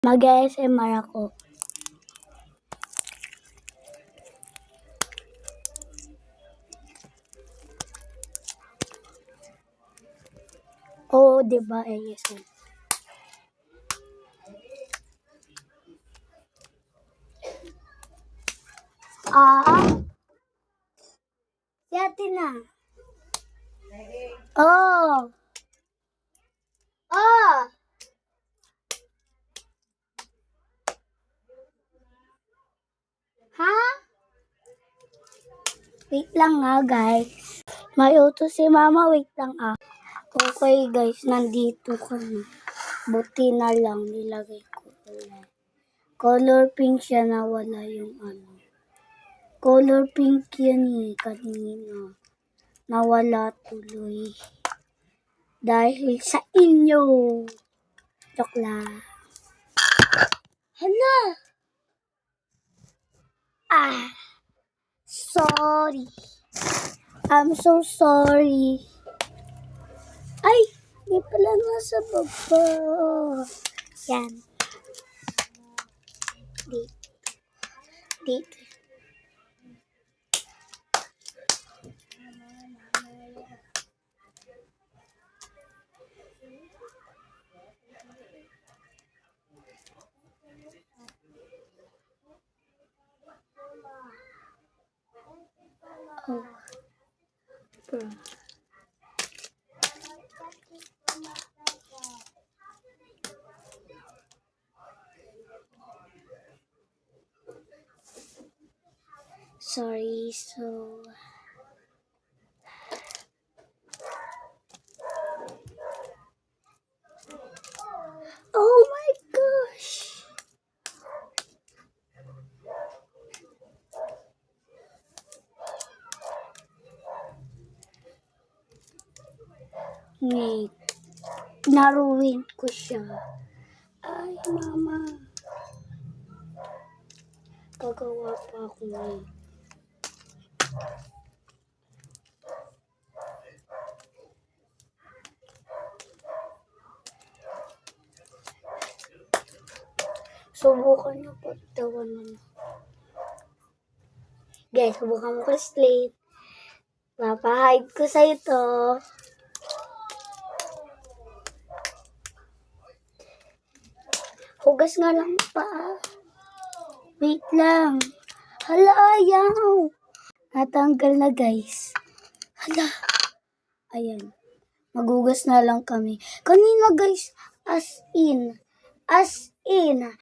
Mag-ASMR ako. Oo, diba ASMR? Si ate na. Oh. Oh. Ha? Wait lang nga, guys. May utos si mama. Wait lang ah. Okay, guys. Nandito kami. Buti na lang nilagay ko. Color pink siya, nawala yung ano. Color pink yan eh, kanina. Nawala tuloy. Dahil sa inyo. Joke lang. Hala! Sorry. I'm so sorry. Ay! Di pala nasa baba. Yan. Dito. Dito. Oh. Bro. Sorry, so... Oh my gosh! Wait. Naruin ko siya. Ay, mama. Pagawa pa ako ngayon. Subukan nyo pagtawanan. Guys, subukan mo ko slate. Papahide ko sa ito. Hugas nga lang pa. Wait lang. Hala, ayaw. Natanggal na, guys. Hala. Ayan. Magugas na lang kami. Kanina, guys, as in,